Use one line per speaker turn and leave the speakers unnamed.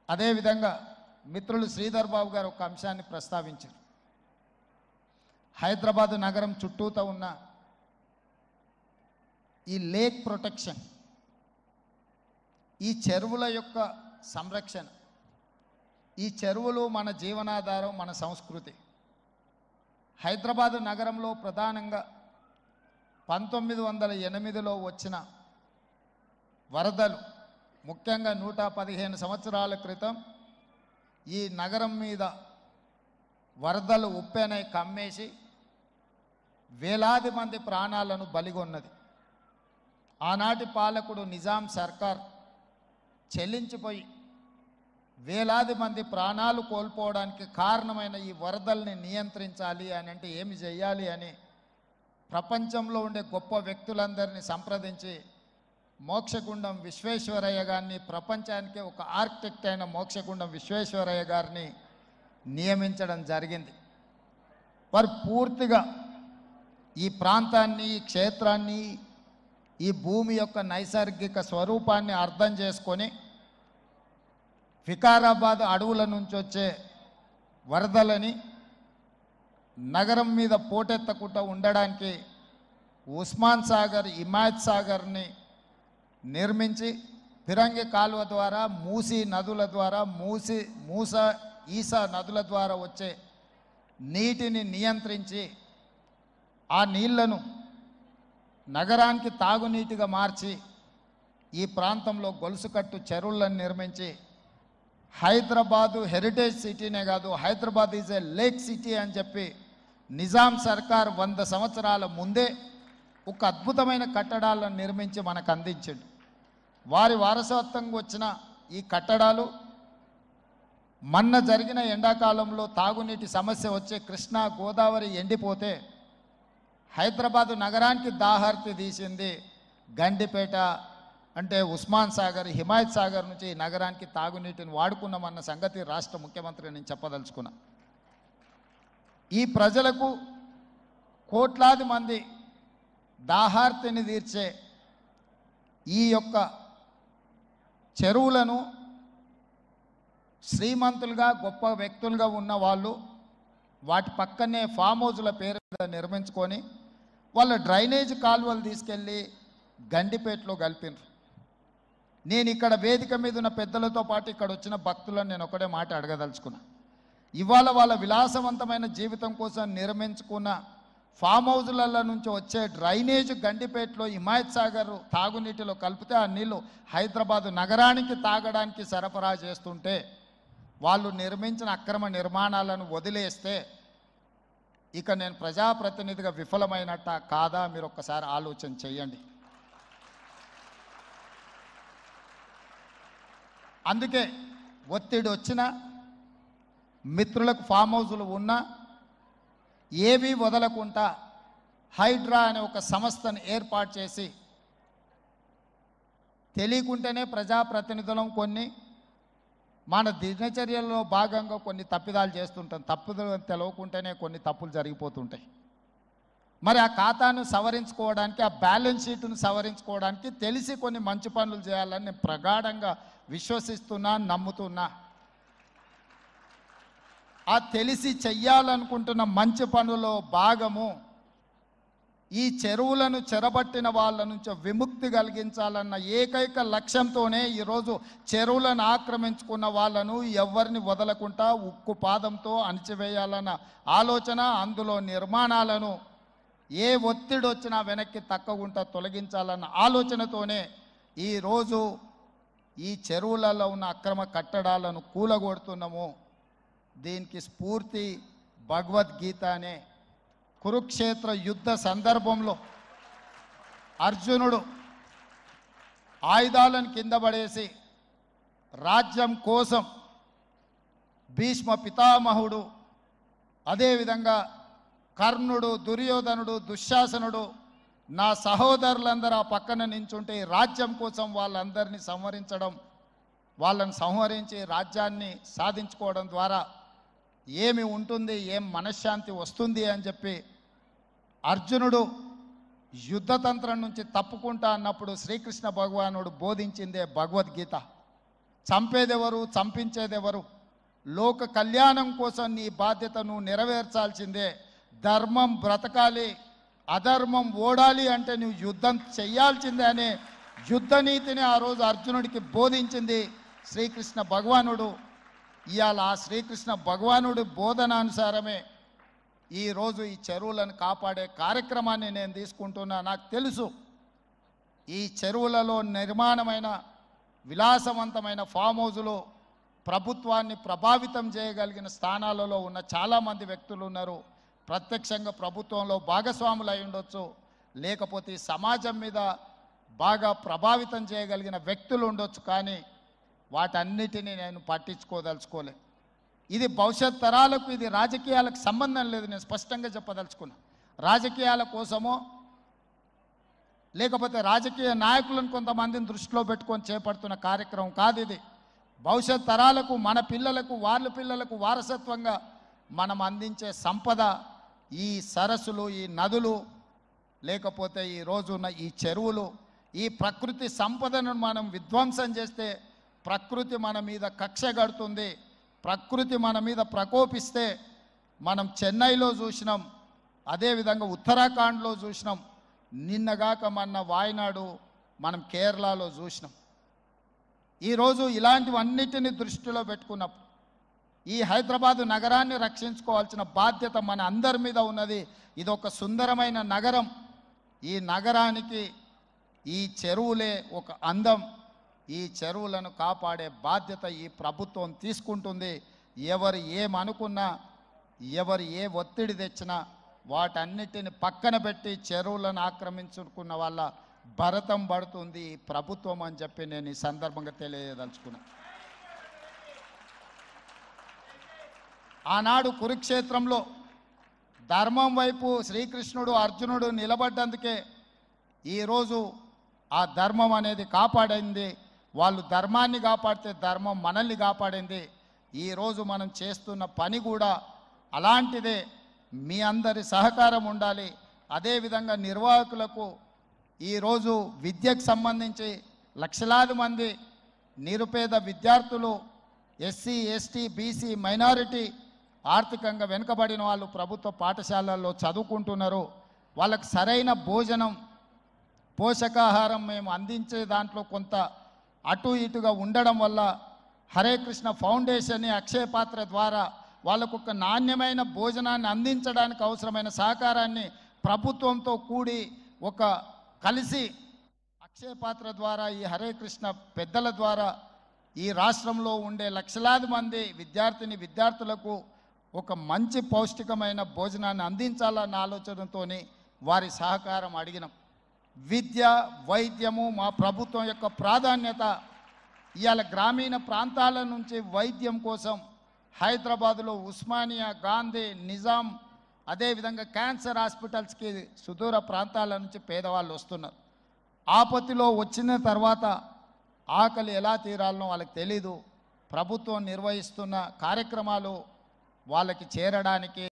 అదేవిధంగా మిత్రులు శ్రీధర్ బాబు గారు ఒక అంశాన్ని ప్రస్తావించారు. హైదరాబాద్ నగరం చుట్టూతో ఉన్న ఈ లేక్ ప్రొటెక్షన్, ఈ చెరువుల యొక్క సంరక్షణ, ఈ చెరువులు మన జీవనాధారం, మన సంస్కృతి. హైదరాబాద్ నగరంలో ప్రధానంగా 1908లో వచ్చిన వరదలు, ముఖ్యంగా 115 సంవత్సరాల క్రితం ఈ నగరం మీద వరదలు ఉప్పెనై కమ్మేసి వేలాది మంది ప్రాణాలను బలిగొన్నది. ఆనాటి పాలకుడు నిజాం సర్కార్ చెల్లించిపోయి వేలాది మంది ప్రాణాలు కోల్పోవడానికి కారణమైన ఈ వరదల్ని నియంత్రించాలి అని అంటే ఏమి చేయాలి అని ప్రపంచంలో ఉండే గొప్ప వ్యక్తులందరినీ సంప్రదించి మోక్షగుండం విశ్వేశ్వరయ్య గారిని, ప్రపంచానికే ఒక ఆర్కిటెక్ట్ అయిన మోక్షగుండం విశ్వేశ్వరయ్య గారిని నియమించడం జరిగింది. వారు పూర్తిగా ఈ ప్రాంతాన్ని, ఈ క్షేత్రాన్ని, ఈ భూమి యొక్క నైసర్గిక స్వరూపాన్ని అర్థం చేసుకొని వికారాబాద్ అడవుల నుంచి వచ్చే వరదలని నగరం మీద పోటెత్తకుండా ఉండడానికి ఉస్మాన్ సాగర్, హిమాయత్ సాగర్ని నిర్మించి ఫిరంగి కాలువ ద్వారా, మూసీ నదుల ద్వారా, ఈసా నదుల ద్వారా వచ్చే నీటిని నియంత్రించి ఆ నీళ్లను నగరానికి తాగునీటిగా మార్చి ఈ ప్రాంతంలో గొలుసుకట్టు చెరువులను నిర్మించి హైదరాబాదు హెరిటేజ్ సిటీనే కాదు, Hyderabad is a lake city అని చెప్పి నిజాం సర్కార్ 100 సంవత్సరాల ముందే ఒక అద్భుతమైన కట్టడాలను నిర్మించి మనకు అందించాడు. వారి వారసత్వంగా వచ్చిన ఈ కట్టడాలు మొన్న జరిగిన ఎండాకాలంలో తాగునీటి సమస్య వచ్చే కృష్ణా, గోదావరి ఎండిపోతే హైదరాబాదు నగరానికి దాహార్తి తీసింది గండిపేట, అంటే ఉస్మాన్ సాగర్, హిమాయత్ సాగర్ నుంచి ఈ నగరానికి తాగునీటిని వాడుకున్నామన్న సంగతి రాష్ట్ర ముఖ్యమంత్రి నేను చెప్పదలుచుకున్నా. ఈ ప్రజలకు, కోట్లాది మంది దాహార్తిని తీర్చే ఈ యొక్క చెరువులను శ్రీమంతులుగా, గొప్ప వ్యక్తులుగా ఉన్న వాళ్ళు వాటి పక్కనే ఫామ్ హౌజుల పేరు మీద నిర్మించుకొని వాళ్ళ డ్రైనేజ్ కాలువలు తీసుకెళ్ళి గండిపేటలో కలిపినారు. నేను ఇక్కడ వేదిక మీద ఉన్న పెద్దలతో పాటు ఇక్కడ వచ్చిన భక్తులను నేను ఒకటే మాట అడగదలుచుకున్నా. ఇవాళ వాళ్ళ విలాసవంతమైన జీవితం కోసం నిర్మించుకున్న ఫామ్ హౌజుల నుంచి వచ్చే డ్రైనేజ్ గండిపేటలో హిమాయత్ సాగర్ తాగునీటిలో కలిపితే ఆ నీళ్లు హైదరాబాదు నగరానికి తాగడానికి సరఫరా చేస్తుంటే వాళ్ళు నిర్మించిన అక్రమ నిర్మాణాలను వదిలేస్తే ఇక నేను ప్రజాప్రతినిధిగా విఫలమైనట్ట కాదా మీరు ఒక్కసారి ఆలోచన చేయండి. అందుకే ఒత్తిడి వచ్చినా, మిత్రులకు ఫామ్ హౌజులు ఉన్నా ఏవీ వదలకుండా హైడ్రా అనే ఒక సంస్థను ఏర్పాటు చేసి తెలియకుంటేనే ప్రజాప్రతినిధులం కొన్ని మన దినచర్యల్లో భాగంగా కొన్ని తప్పిదాలు చేస్తుంటాం. తప్పుదలు తెలవకుంటేనే కొన్ని తప్పులు జరిగిపోతుంటాయి. మరి ఆ ఖాతాను సవరించుకోవడానికి, ఆ బ్యాలెన్స్ షీట్ను సవరించుకోవడానికి తెలిసి కొన్ని మంచి పనులు చేయాలని నేను ప్రగాఢంగా విశ్వసిస్తున్నా, నమ్ముతున్నా. ఆ తెలిసి చెయ్యాలనుకుంటున్న మంచి పనులో భాగము ఈ చెరువులను చెరబట్టిన వాళ్ళ నుంచి విముక్తి కలిగించాలన్న ఏకైక లక్ష్యంతోనే ఈరోజు చెరువులను ఆక్రమించుకున్న వాళ్ళను ఎవరిని వదలకుండా ఉక్కు పాదంతో అణిచివేయాలన్న ఆలోచన, అందులో నిర్మాణాలను ఏ ఒత్తిడి వచ్చినా వెనక్కి తక్కకుండా తొలగించాలన్న ఆలోచనతోనే ఈరోజు ఈ చెరువులలో ఉన్న అక్రమ కట్టడాలను కూలగొడుతున్నాము. దీనికి స్ఫూర్తి భగవద్గీత అనే కురుక్షేత్ర యుద్ధ సందర్భంలో అర్జునుడు ఆయుధాలను కింద పడేసి రాజ్యం కోసం భీష్మ పితామహుడు, అదేవిధంగా కర్ణుడు, దుర్యోధనుడు, దుశ్శాసనుడు, నా సహోదరులందరూ ఆ పక్కన నించుంటే రాజ్యం కోసం వాళ్ళందరినీ సంహరించడం, వాళ్ళని సంహరించి రాజ్యాన్ని సాధించుకోవడం ద్వారా ఏమి ఉంటుంది, ఏం మనశ్శాంతి వస్తుంది అని చెప్పి అర్జునుడు యుద్ధతంత్రం నుంచి తప్పుకుంటా అన్నప్పుడు శ్రీకృష్ణ భగవానుడు బోధించిందే భగవద్గీత. చంపేదెవరు, చంపించేదెవరు? లోక కళ్యాణం కోసం నీ బాధ్యతను నెరవేర్చాల్సిందే. ధర్మం బ్రతకాలి, అధర్మం ఓడాలి అంటే నువ్వు యుద్ధం చెయ్యాల్సిందే అనే యుద్ధ నీతిని ఆ రోజు అర్జునుడికి బోధించింది శ్రీకృష్ణ భగవానుడు. ఇవాళ ఆ శ్రీకృష్ణ భగవానుడి బోధనానుసారమే ఈరోజు ఈ చెరువులను కాపాడే కార్యక్రమాన్ని నేను తీసుకుంటున్నా. నాకు తెలుసు ఈ చెరువులలో నిర్మాణమైన విలాసవంతమైన ఫామ్ హౌజులు ప్రభుత్వాన్ని ప్రభావితం చేయగలిగిన స్థానాలలో ఉన్న చాలామంది వ్యక్తులు ఉన్నారు. ప్రత్యక్షంగా ప్రభుత్వంలో భాగస్వాములు అయి ఉండొచ్చు, లేకపోతే ఈ సమాజం మీద బాగా ప్రభావితం చేయగలిగిన వ్యక్తులు ఉండొచ్చు. కానీ వాటన్నిటినీ నేను పట్టించుకోదలుచుకోలే. ఇది భవిష్యత్ తరాలకు, ఇది రాజకీయాలకు సంబంధం లేదు. నేను స్పష్టంగా చెప్పదలుచుకున్నా. రాజకీయాల కోసమో లేకపోతే రాజకీయ నాయకులను కొంతమందిని దృష్టిలో పెట్టుకొని చేపడుతున్న కార్యక్రమం కాదు ఇది. భవిష్యత్ తరాలకు, మన పిల్లలకు, వాళ్ళ పిల్లలకు వారసత్వంగా మనం అందించే సంపద ఈ సరస్సులు, ఈ నదులు, లేకపోతే ఈ రోజున్న ఈ చెరువులు. ఈ ప్రకృతి సంపదను మనం విధ్వంసం చేస్తే ప్రకృతి మన మీద కక్ష కడుతుంది. ప్రకృతి మన మీద ప్రకోపిస్తే మనం చెన్నైలో చూసినాం, అదేవిధంగా ఉత్తరాఖండ్లో చూసినాం, నిన్నగాక మొన్న వాయనాడు మనం కేరళలో చూసినాం. ఈరోజు ఇలాంటివన్నిటిని దృష్టిలో పెట్టుకున్నప్పుడు ఈ హైదరాబాదు నగరాన్ని రక్షించుకోవాల్సిన బాధ్యత మన అందరి మీద ఉన్నది. ఇది ఒక సుందరమైన నగరం. ఈ నగరానికి ఈ చెరువులే ఒక అందం. ఈ చెరువులను కాపాడే బాధ్యత ఈ ప్రభుత్వం తీసుకుంటుంది. ఎవరు ఏమనుకున్నా, ఎవరు ఏ ఒత్తిడి తెచ్చినా వాటన్నిటిని పక్కన పెట్టి చెరువులను ఆక్రమించుకున్న వాళ్ళ భరతం పడుతుంది ఈ ప్రభుత్వం అని చెప్పి నేను ఈ సందర్భంగా తెలియదలుచుకున్నా. ఆనాడు కురుక్షేత్రంలో ధర్మం వైపు శ్రీకృష్ణుడు, అర్జునుడు నిలబడ్డందుకే ఈరోజు ఆ ధర్మం అనేది కాపాడింది. వాళ్ళు ధర్మాన్ని కాపాడితే ధర్మం మనల్ని కాపాడింది. ఈరోజు మనం చేస్తున్న పని కూడా అలాంటిదే. మీ అందరి సహకారం ఉండాలి. అదేవిధంగా నిర్వాహకులకు ఈరోజు విద్యకు సంబంధించి లక్షలాది మంది నిరుపేద విద్యార్థులు, ఎస్సీ, ఎస్టీ, బీసీ, మైనారిటీ, ఆర్థికంగా వెనుకబడిన వాళ్ళు ప్రభుత్వ పాఠశాలల్లో చదువుకుంటున్నారు. వాళ్ళకు సరైన భోజనం, పోషకాహారం మేము అందించే దాంట్లో కొంత అటు ఇటుగా ఉండడం వల్ల హరే కృష్ణ ఫౌండేషన్, అక్షయ పాత్ర ద్వారా వాళ్ళకు ఒక నాణ్యమైన భోజనాన్ని అందించడానికి అవసరమైన సహకారాన్ని ప్రభుత్వంతో కూడి ఒక కలిసి అక్షయ పాత్ర ద్వారా, ఈ హరే కృష్ణ పెద్దల ద్వారా ఈ రాష్ట్రంలో ఉండే లక్షలాది మంది విద్యార్థులకు ఒక మంచి పౌష్టికమైన భోజనాన్ని అందించాలన్న ఆలోచనతో వారి సహకారం అడిగినాం. విద్య, వైద్యము మా ప్రభుత్వం యొక్క ప్రాధాన్యత. ఇవాళ గ్రామీణ ప్రాంతాల నుంచి వైద్యం కోసం హైదరాబాదులో ఉస్మానియా, గాంధీ, నిజాం, అదేవిధంగా క్యాన్సర్ హాస్పిటల్స్కి సుదూర ప్రాంతాల నుంచి పేదవాళ్ళు వస్తున్నారు. ఆపత్తిలో వచ్చిన తర్వాత ఆకలి ఎలా తీరాలనో వాళ్ళకి తెలీదు. ప్రభుత్వం నిర్వహిస్తున్న కార్యక్రమాలు వాళ్ళకి చేరడానికి